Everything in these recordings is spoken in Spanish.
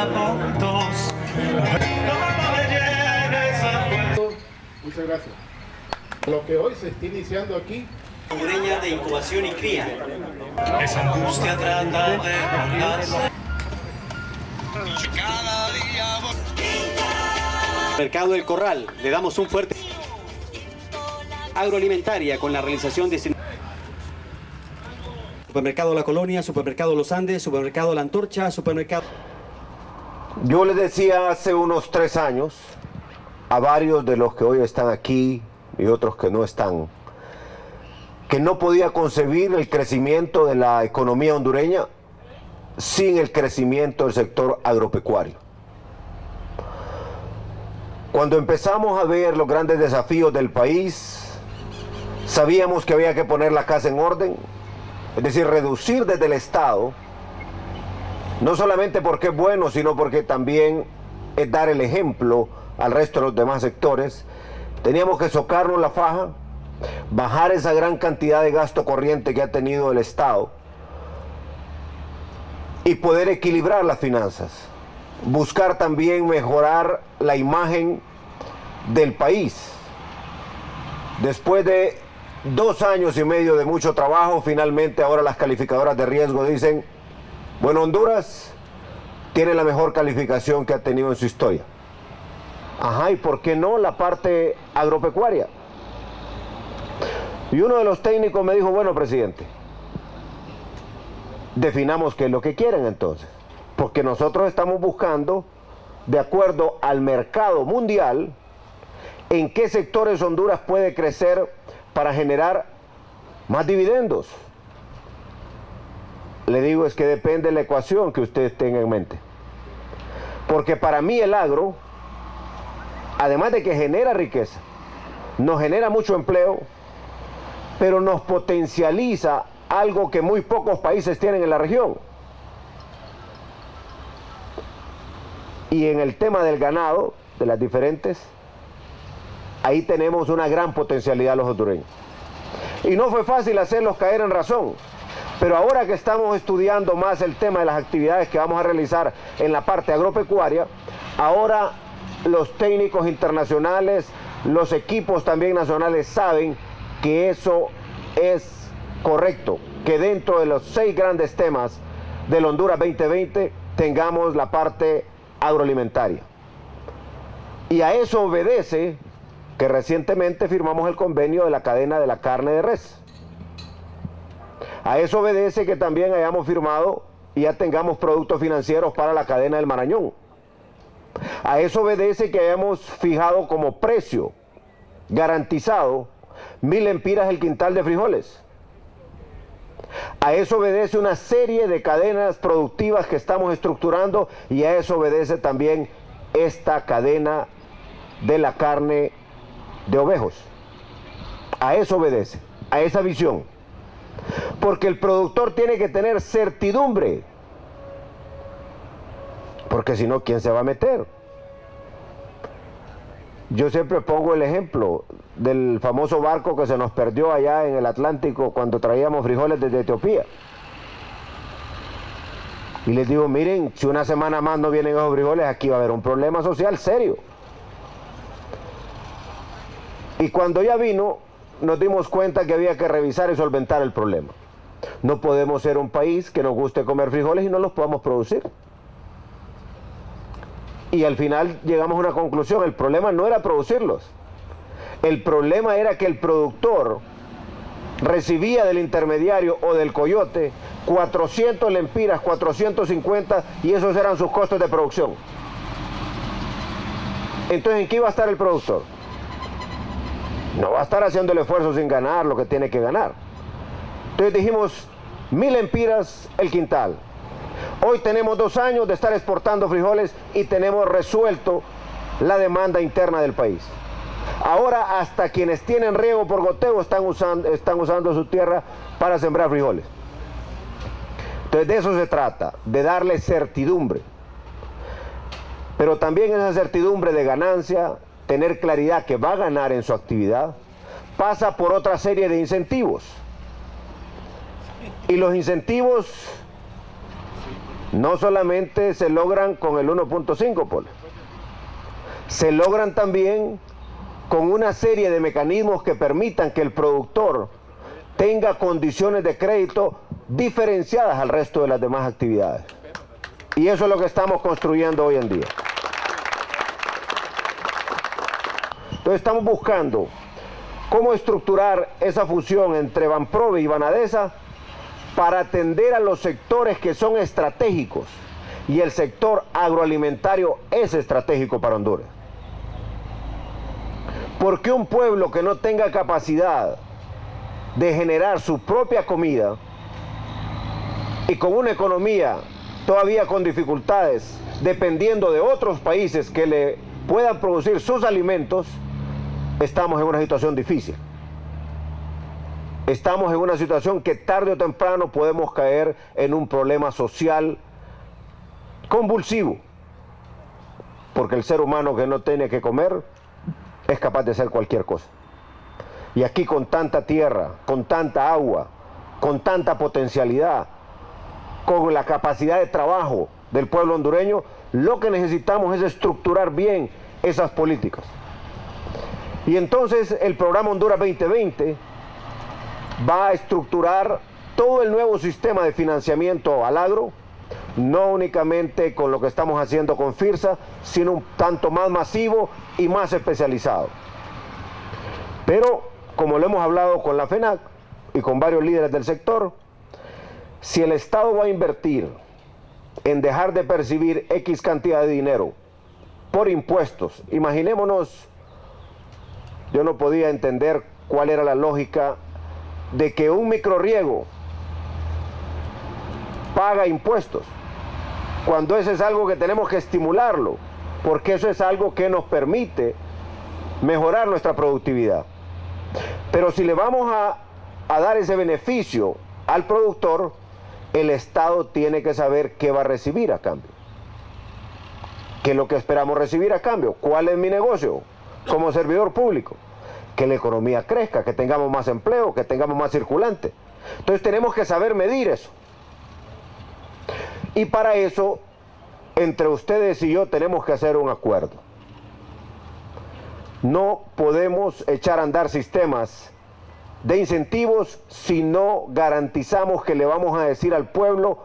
puntos. Muchas gracias. Lo que hoy se está iniciando aquí. Hondureña de incubación y cría. Esa angustia trata de borrarse. Mercado del Corral, le damos un fuerte agroalimentaria con la realización de Supermercado La Colonia, Supermercado Los Andes, Supermercado La Antorcha, Supermercado... Yo les decía hace unos 3 años a varios de los que hoy están aquí y otros que no están, que no podía concebir el crecimiento de la economía hondureña sin el crecimiento del sector agropecuario. Cuando empezamos a ver los grandes desafíos del país, sabíamos que había que poner la casa en orden, es decir, reducir desde el Estado, no solamente porque es bueno, sino porque también es dar el ejemplo al resto de los demás sectores. Teníamos que socarnos la faja, bajar esa gran cantidad de gasto corriente que ha tenido el Estado y poder equilibrar las finanzas. Buscar también mejorar la imagen del país. Después de 2 años y medio de mucho trabajo, finalmente ahora las calificadoras de riesgo dicen, bueno, Honduras tiene la mejor calificación que ha tenido en su historia. Ajá, ¿y por qué no la parte agropecuaria? Y uno de los técnicos me dijo, bueno, presidente, definamos qué es lo que quieren entonces, porque nosotros estamos buscando, de acuerdo al mercado mundial, en qué sectores Honduras puede crecer para generar más dividendos. Le digo, es que depende de la ecuación que ustedes tengan en mente. Porque para mí el agro, además de que genera riqueza, nos genera mucho empleo, pero nos potencializa algo que muy pocos países tienen en la región. Y en el tema del ganado, de las diferentes, ahí tenemos una gran potencialidad los hondureños. Y no fue fácil hacerlos caer en razón, pero ahora que estamos estudiando más el tema de las actividades que vamos a realizar en la parte agropecuaria, ahora los técnicos internacionales, los equipos también nacionales saben que eso es correcto, que dentro de los 6 grandes temas del Honduras 2020 tengamos la parte agroalimentaria. Y a eso obedece que recientemente firmamos el convenio de la cadena de la carne de res. A eso obedece que también hayamos firmado y ya tengamos productos financieros para la cadena del Marañón. A eso obedece que hayamos fijado como precio garantizado 1000 lempiras el quintal de frijoles. A eso obedece una serie de cadenas productivas que estamos estructurando y a eso obedece también esta cadena de la carne de ovejos. A eso obedece, a esa visión. Porque el productor tiene que tener certidumbre. Porque si no, ¿quién se va a meter? Yo siempre pongo el ejemplo del famoso barco que se nos perdió allá en el Atlántico cuando traíamos frijoles desde Etiopía. Y les digo, miren, si una semana más no vienen esos frijoles, aquí va a haber un problema social serio. Y cuando ya vino, nos dimos cuenta que había que revisar y solventar el problema. No podemos ser un país que nos guste comer frijoles y no los podamos producir. Y al final llegamos a una conclusión, el problema no era producirlos. El problema era que el productor recibía del intermediario o del coyote 400 lempiras, 450, y esos eran sus costos de producción. Entonces, ¿en qué iba a estar el productor? No va a estar haciendo el esfuerzo sin ganar lo que tiene que ganar. Entonces dijimos, 1000 lempiras el quintal. Hoy tenemos 2 años de estar exportando frijoles y tenemos resuelto la demanda interna del país. Ahora hasta quienes tienen riego por goteo están usando su tierra para sembrar frijoles. Entonces de eso se trata, de darle certidumbre. Pero también esa certidumbre de ganancia, tener claridad que va a ganar en su actividad, pasa por otra serie de incentivos. Y los incentivos no solamente se logran con el 1.5, Polo, se logran también con una serie de mecanismos que permitan que el productor tenga condiciones de crédito diferenciadas al resto de las demás actividades. Y eso es lo que estamos construyendo hoy en día. Entonces estamos buscando cómo estructurar esa fusión entre Banprobe y Banadesa para atender a los sectores que son estratégicos, y el sector agroalimentario es estratégico para Honduras. Porque un pueblo que no tenga capacidad de generar su propia comida y con una economía todavía con dificultades, dependiendo de otros países que le puedan producir sus alimentos, estamos en una situación difícil. Estamos en una situación que tarde o temprano podemos caer en un problema social convulsivo, porque el ser humano que no tiene que comer es capaz de hacer cualquier cosa. Y aquí, con tanta tierra, con tanta agua, con tanta potencialidad, con la capacidad de trabajo del pueblo hondureño, lo que necesitamos es estructurar bien esas políticas. Y entonces el programa Honduras 2020 va a estructurar todo el nuevo sistema de financiamiento al agro, no únicamente con lo que estamos haciendo con FIRSA, sino un tanto más masivo y más especializado. Pero, como lo hemos hablado con la FENAC y con varios líderes del sector, si el Estado va a invertir en dejar de percibir X cantidad de dinero por impuestos, imaginémonos, yo no podía entender cuál era la lógica de que un microrriego paga impuestos, cuando eso es algo que tenemos que estimularlo, porque eso es algo que nos permite mejorar nuestra productividad. Pero si le vamos a dar ese beneficio al productor, el Estado tiene que saber qué va a recibir a cambio. ¿Qué es lo que esperamos recibir a cambio? ¿Cuál es mi negocio como servidor público? Que la economía crezca, que tengamos más empleo, que tengamos más circulante. Entonces tenemos que saber medir eso. Y para eso, entre ustedes y yo tenemos que hacer un acuerdo. No podemos echar a andar sistemas de incentivos si no garantizamos que le vamos a decir al pueblo: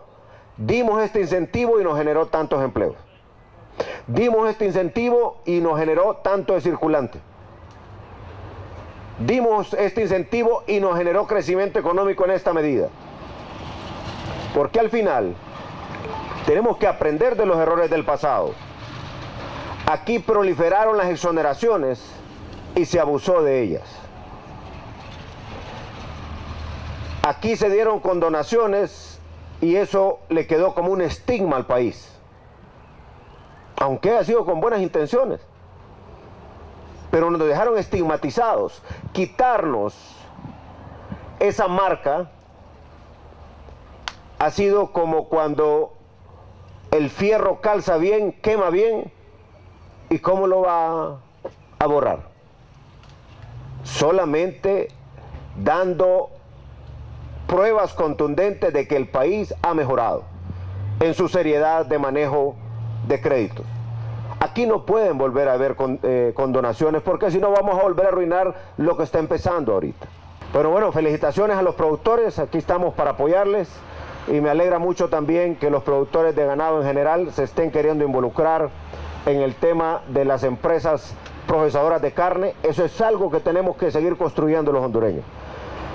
dimos este incentivo y nos generó tantos empleos. Dimos este incentivo y nos generó tanto de circulante. Dimos este incentivo y nos generó crecimiento económico en esta medida. Porque al final tenemos que aprender de los errores del pasado. Aquí proliferaron las exoneraciones y se abusó de ellas. Aquí se dieron condonaciones y eso le quedó como un estigma al país, aunque haya sido con buenas intenciones. Pero nos dejaron estigmatizados. Quitarnos esa marca ha sido como cuando el fierro calza bien, quema bien, ¿y cómo lo va a borrar? Solamente dando pruebas contundentes de que el país ha mejorado en su seriedad de manejo de créditos. Aquí no pueden volver a haber condonaciones, porque si no vamos a volver a arruinar lo que está empezando ahorita. Pero bueno, felicitaciones a los productores, aquí estamos para apoyarles, y me alegra mucho también que los productores de ganado en general se estén queriendo involucrar en el tema de las empresas procesadoras de carne. Eso es algo que tenemos que seguir construyendo los hondureños.